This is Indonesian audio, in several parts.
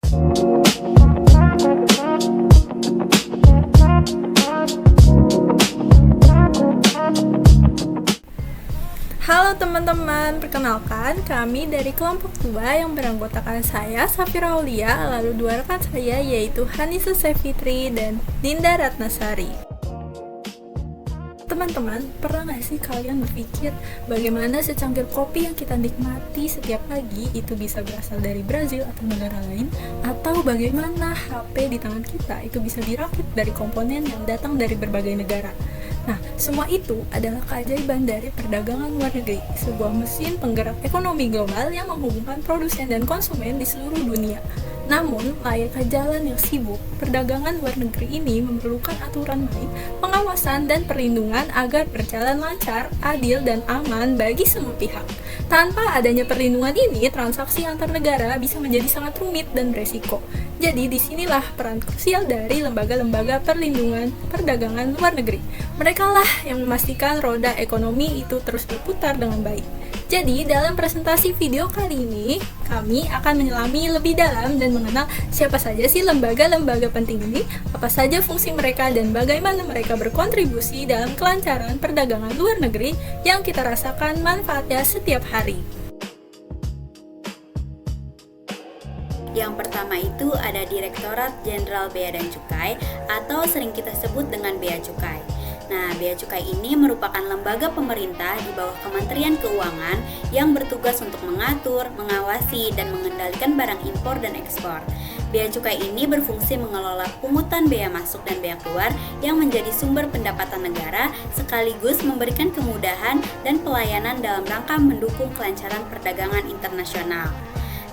Halo teman-teman, perkenalkan kami dari kelompok 2 yang beranggotakan saya, Safira Aulia, lalu dua rekan saya yaitu Hanisa Sefitri dan Dinda Ratnasari. Teman-teman, pernah nggak sih kalian berpikir bagaimana secangkir kopi yang kita nikmati setiap pagi itu bisa berasal dari Brazil atau negara lain? Atau bagaimana HP di tangan kita itu bisa dirakit dari komponen yang datang dari berbagai negara? Nah, semua itu adalah keajaiban dari perdagangan luar negeri, sebuah mesin penggerak ekonomi global yang menghubungkan produsen dan konsumen di seluruh dunia. Namun, layaknya jalan yang sibuk, perdagangan luar negeri ini memerlukan aturan main, pengawasan, dan perlindungan agar berjalan lancar, adil, dan aman bagi semua pihak. Tanpa adanya perlindungan ini, transaksi antar negara bisa menjadi sangat rumit dan beresiko. Jadi, disinilah peran krusial dari lembaga-lembaga perlindungan perdagangan luar negeri. Mereka lah yang memastikan roda ekonomi itu terus berputar dengan baik. Jadi, dalam presentasi video kali ini, kami akan menyelami lebih dalam dan mengenal siapa saja sih lembaga-lembaga penting ini, apa saja fungsi mereka, dan bagaimana mereka berkontribusi dalam kelancaran perdagangan luar negeri yang kita rasakan manfaatnya setiap hari. Yang pertama itu ada Direktorat Jenderal Bea dan Cukai atau sering kita sebut dengan Bea Cukai. Nah, Bea Cukai ini merupakan lembaga pemerintah di bawah Kementerian Keuangan yang bertugas untuk mengatur, mengawasi, dan mengendalikan barang impor dan ekspor. Bea Cukai ini berfungsi mengelola pungutan bea masuk dan bea keluar yang menjadi sumber pendapatan negara sekaligus memberikan kemudahan dan pelayanan dalam rangka mendukung kelancaran perdagangan internasional.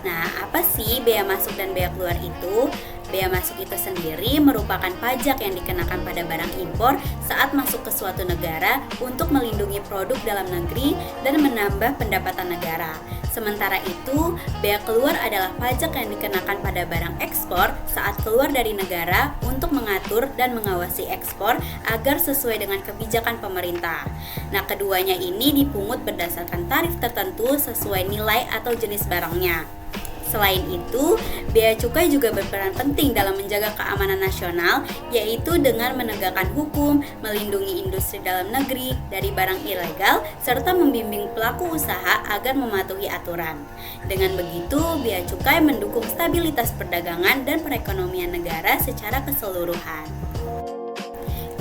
Nah, apa sih bea masuk dan bea keluar itu? Bea masuk itu sendiri merupakan pajak yang dikenakan pada barang impor saat masuk ke suatu negara untuk melindungi produk dalam negeri dan menambah pendapatan negara. Sementara itu, bea keluar adalah pajak yang dikenakan pada barang ekspor saat keluar dari negara untuk mengatur dan mengawasi ekspor agar sesuai dengan kebijakan pemerintah. Nah, keduanya ini dipungut berdasarkan tarif tertentu sesuai nilai atau jenis barangnya. Selain itu, Bea Cukai juga berperan penting dalam menjaga keamanan nasional, yaitu dengan menegakkan hukum, melindungi industri dalam negeri dari barang ilegal, serta membimbing pelaku usaha agar mematuhi aturan. Dengan begitu, Bea Cukai mendukung stabilitas perdagangan dan perekonomian negara secara keseluruhan.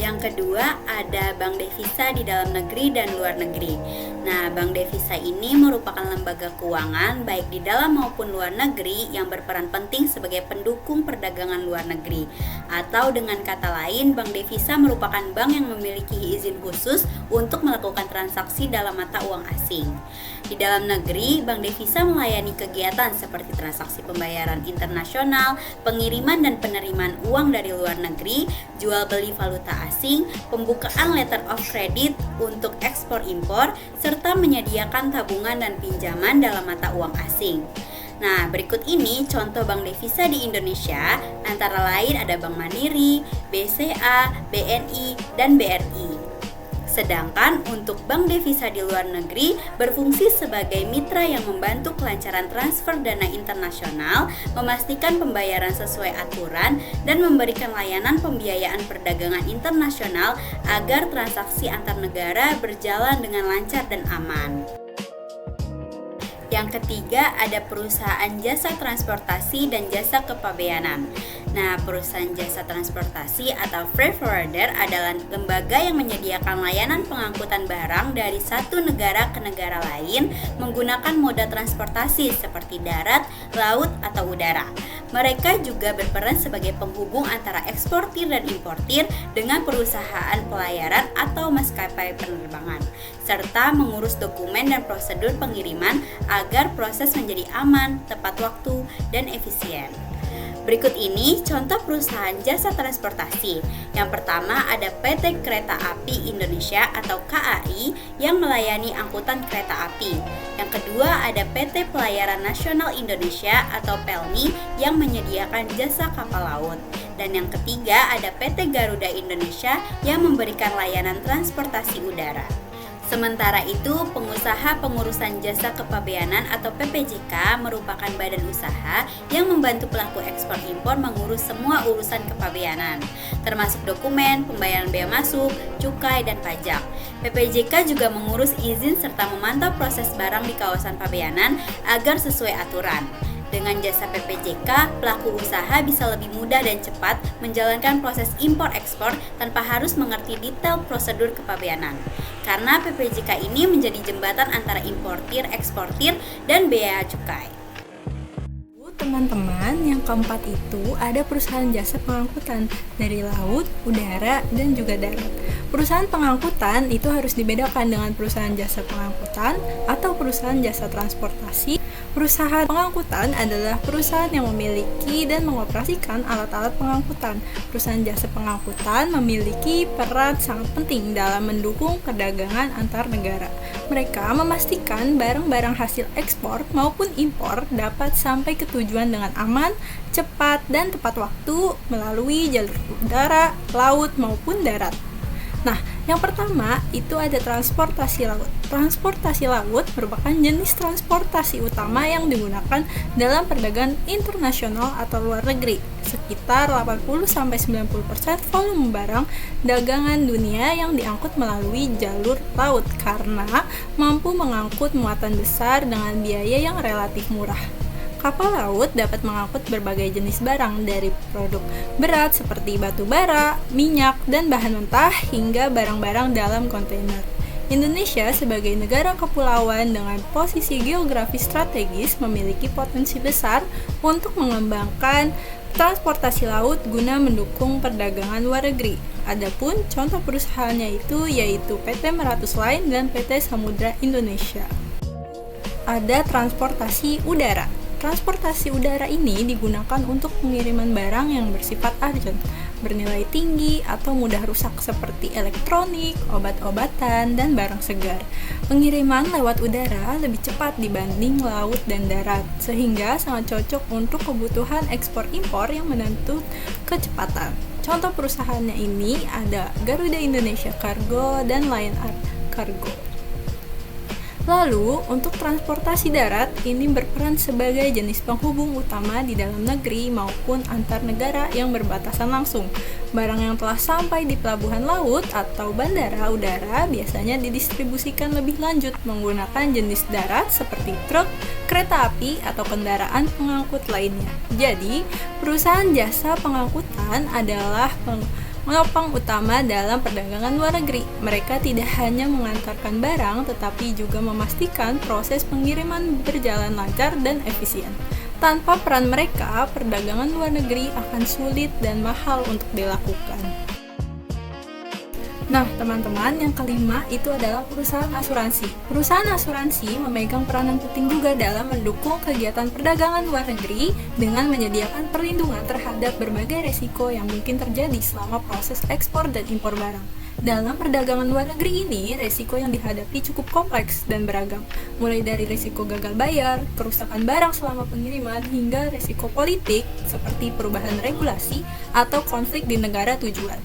Yang kedua, ada bank devisa di dalam negeri dan luar negeri. Nah, bank devisa ini merupakan lembaga keuangan baik di dalam maupun luar negeri yang berperan penting sebagai pendukung perdagangan luar negeri. Atau dengan kata lain, bank devisa merupakan bank yang memiliki izin khusus untuk melakukan transaksi dalam mata uang asing. Di dalam negeri, bank devisa melayani kegiatan seperti transaksi pembayaran internasional, pengiriman dan penerimaan uang dari luar negeri, jual beli valuta asing, pembukaan letter of credit untuk ekspor impor, serta menyediakan tabungan dan pinjaman dalam mata uang asing. Nah, berikut ini contoh bank devisa di Indonesia, antara lain ada Bank Mandiri, BCA, BNI, dan BRI. Sedangkan untuk bank devisa di luar negeri berfungsi sebagai mitra yang membantu kelancaran transfer dana internasional, memastikan pembayaran sesuai aturan, dan memberikan layanan pembiayaan perdagangan internasional agar transaksi antar negara berjalan dengan lancar dan aman. Yang ketiga, ada perusahaan jasa transportasi dan jasa kepabeanan. Nah, perusahaan jasa transportasi atau freight forwarder adalah lembaga yang menyediakan layanan pengangkutan barang dari satu negara ke negara lain menggunakan moda transportasi seperti darat, laut, atau udara. Mereka juga berperan sebagai penghubung antara eksportir dan importir dengan perusahaan pelayaran atau maskapai penerbangan, serta mengurus dokumen dan prosedur pengiriman agar proses menjadi aman, tepat waktu, dan efisien. Berikut ini contoh perusahaan jasa transportasi. Yang pertama ada PT Kereta Api Indonesia atau KAI yang melayani angkutan kereta api. Yang kedua ada PT Pelayaran Nasional Indonesia atau PELNI yang menyediakan jasa kapal laut. Dan yang ketiga ada PT Garuda Indonesia yang memberikan layanan transportasi udara. Sementara itu, pengusaha pengurusan jasa kepabeanan atau PPJK merupakan badan usaha yang membantu pelaku ekspor impor mengurus semua urusan kepabeanan, termasuk dokumen, pembayaran bea masuk, cukai, dan pajak. PPJK juga mengurus izin serta memantau proses barang di kawasan pabeanan agar sesuai aturan. Dengan jasa PPJK, pelaku usaha bisa lebih mudah dan cepat menjalankan proses impor-ekspor tanpa harus mengerti detail prosedur kepabeanan. Karena PPJK ini menjadi jembatan antara importir, eksportir, dan bea cukai. Teman-teman, yang keempat itu ada perusahaan jasa pengangkutan dari laut, udara, dan juga darat. Perusahaan pengangkutan itu harus dibedakan dengan perusahaan jasa pengangkutan atau perusahaan jasa transportasi. Perusahaan pengangkutan adalah perusahaan yang memiliki dan mengoperasikan alat-alat pengangkutan. Perusahaan jasa pengangkutan memiliki peran sangat penting dalam mendukung perdagangan antar negara. Mereka memastikan barang-barang hasil ekspor maupun impor dapat sampai ke tujuan dengan aman, cepat, dan tepat waktu melalui jalur udara, laut, maupun darat. Nah, yang pertama itu ada transportasi laut. Transportasi laut merupakan jenis transportasi utama yang digunakan dalam perdagangan internasional atau luar negeri. Sekitar 80-90% volume barang dagangan dunia yang diangkut melalui jalur laut karena mampu mengangkut muatan besar dengan biaya yang relatif murah. Kapal laut dapat mengangkut berbagai jenis barang dari produk berat seperti batu bara, minyak, dan bahan mentah hingga barang-barang dalam kontainer. Indonesia sebagai negara kepulauan dengan posisi geografis strategis memiliki potensi besar untuk mengembangkan transportasi laut guna mendukung perdagangan luar negeri. Adapun contoh perusahaannya itu yaitu PT Meratus Line dan PT Samudra Indonesia. Ada transportasi udara. Transportasi udara ini digunakan untuk pengiriman barang yang bersifat urgent, bernilai tinggi atau mudah rusak seperti elektronik, obat-obatan, dan barang segar. Pengiriman lewat udara lebih cepat dibanding laut dan darat, sehingga sangat cocok untuk kebutuhan ekspor-impor yang menuntut kecepatan. Contoh perusahaannya ini ada Garuda Indonesia Cargo dan Lion Air Cargo. Lalu, untuk transportasi darat, ini berperan sebagai jenis penghubung utama di dalam negeri maupun antar negara yang berbatasan langsung. Barang yang telah sampai di pelabuhan laut atau bandara udara biasanya didistribusikan lebih lanjut menggunakan jenis darat seperti truk, kereta api, atau kendaraan pengangkut lainnya. Jadi, perusahaan jasa pengangkutan adalah penopang utama dalam perdagangan luar negeri. Mereka tidak hanya mengantarkan barang, tetapi juga memastikan proses pengiriman berjalan lancar dan efisien. Tanpa peran mereka, perdagangan luar negeri akan sulit dan mahal untuk dilakukan. Nah, teman-teman, yang kelima itu adalah perusahaan asuransi. Perusahaan asuransi memegang peranan penting juga dalam mendukung kegiatan perdagangan luar negeri dengan menyediakan perlindungan terhadap berbagai resiko yang mungkin terjadi selama proses ekspor dan impor barang. Dalam perdagangan luar negeri ini, resiko yang dihadapi cukup kompleks dan beragam, mulai dari resiko gagal bayar, kerusakan barang selama pengiriman, hingga resiko politik seperti perubahan regulasi atau konflik di negara tujuan.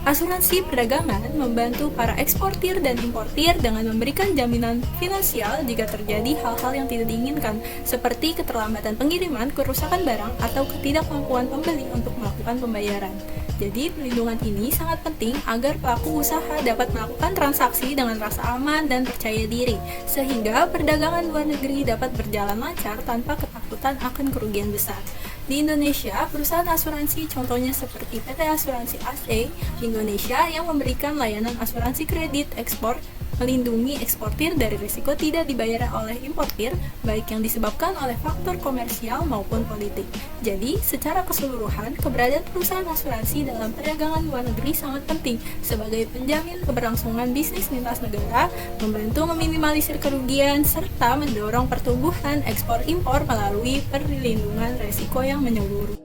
Asuransi perdagangan membantu para eksportir dan importir dengan memberikan jaminan finansial jika terjadi hal-hal yang tidak diinginkan, seperti keterlambatan pengiriman, kerusakan barang, atau ketidakmampuan pembeli untuk melakukan pembayaran. Jadi, perlindungan ini sangat penting agar pelaku usaha dapat melakukan transaksi dengan rasa aman dan percaya diri, sehingga perdagangan luar negeri dapat berjalan lancar tanpa ketakutan akan kerugian besar. Di Indonesia, perusahaan asuransi contohnya seperti PT Asuransi ASA Indonesia yang memberikan layanan asuransi kredit ekspor, melindungi eksportir dari risiko tidak dibayar oleh importir, baik yang disebabkan oleh faktor komersial maupun politik. Jadi, secara keseluruhan, keberadaan perusahaan asuransi dalam perdagangan luar negeri sangat penting sebagai penjamin keberlangsungan bisnis lintas negara, membantu meminimalisir kerugian, serta mendorong pertumbuhan ekspor-impor melalui perlindungan risiko yang menyeluruh.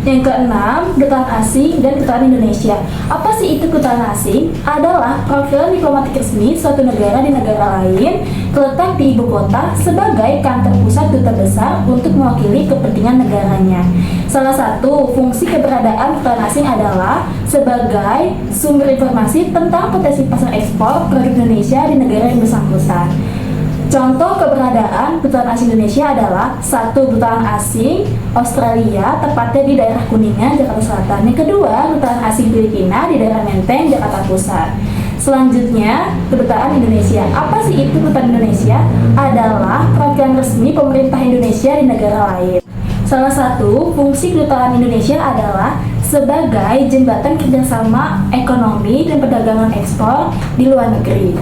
Yang keenam, kedutaan asing dan kedutaan Indonesia. Apa sih itu kedutaan asing? Adalah perwakilan diplomatik resmi suatu negara di negara lain terletak di ibu kota sebagai kantor pusat duta besar untuk mewakili kepentingan negaranya. Salah satu fungsi keberadaan kedutaan asing adalah sebagai sumber informasi tentang potensi pasar ekspor produk Indonesia di negara yang bersangkutan. Contoh keberadaan kedutaan asing Indonesia adalah satu, kedutaan asing Australia tepatnya di daerah Kuningan, Jakarta Selatan. Yang kedua, kedutaan asing Filipina di daerah Menteng, Jakarta Pusat. Selanjutnya, kedutaan Indonesia. Apa sih itu kedutaan Indonesia? Adalah perwakilan resmi pemerintah Indonesia di negara lain. Salah satu fungsi kedutaan Indonesia adalah sebagai jembatan kerjasama ekonomi dan perdagangan ekspor di luar negeri.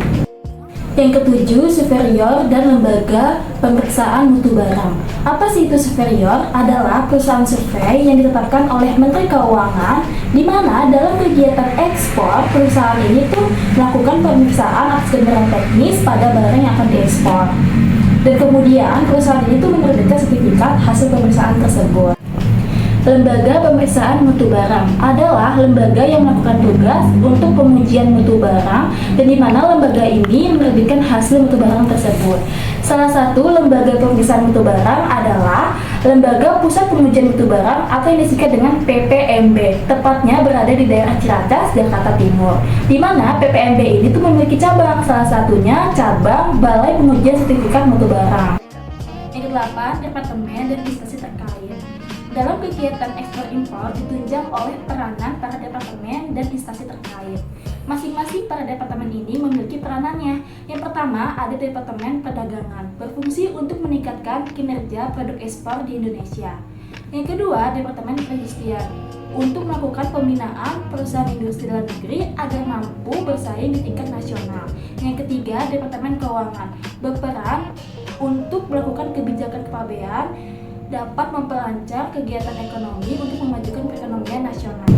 Yang ketujuh, superior dan lembaga pemeriksaan mutu barang. Apa sih itu superior? Adalah perusahaan survei yang ditetapkan oleh Menteri Keuangan, di mana dalam kegiatan ekspor perusahaan ini tuh melakukan pemeriksaan atas kebenaran teknis pada barang yang akan diekspor. Dan kemudian perusahaan ini tuh menerbitkan sertifikat hasil pemeriksaan tersebut. Lembaga pemeriksaan mutu barang adalah lembaga yang melakukan tugas untuk pengujian mutu barang dan di mana lembaga ini menerbitkan hasil mutu barang tersebut. Salah satu lembaga pemeriksaan mutu barang adalah Lembaga Pusat Pengujian Mutu Barang atau yang disingkat dengan PPMB, tepatnya berada di daerah Ciracas, Jakarta Timur. Di mana PPMB ini tuh memiliki cabang, salah satunya cabang Balai Pengujian Sertifikat Mutu Barang. Yang kedelapan, departemen dan instansi terkait. Dalam kegiatan ekspor-impor ditunjang oleh peranan para departemen dan instansi terkait. Masing-masing para departemen ini memiliki peranannya. Yang pertama, ada Departemen Perdagangan, berfungsi untuk meningkatkan kinerja produk ekspor di Indonesia. Yang kedua, Departemen Perindustrian, untuk melakukan pembinaan perusahaan industri dalam negeri agar mampu bersaing di tingkat nasional. Yang ketiga, Departemen Keuangan, berperan untuk melakukan kebijakan kepabean dapat memperlancar kegiatan ekonomi untuk memajukan perekonomian nasional.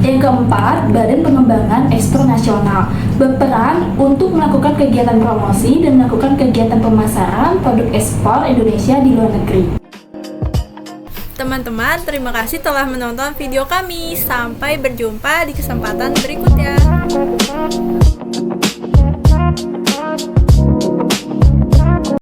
Yang keempat, Badan Pengembangan Ekspor Nasional, berperan untuk melakukan kegiatan promosi dan melakukan kegiatan pemasaran produk ekspor Indonesia di luar negeri. Teman-teman, terima kasih telah menonton video kami. Sampai berjumpa di kesempatan berikutnya.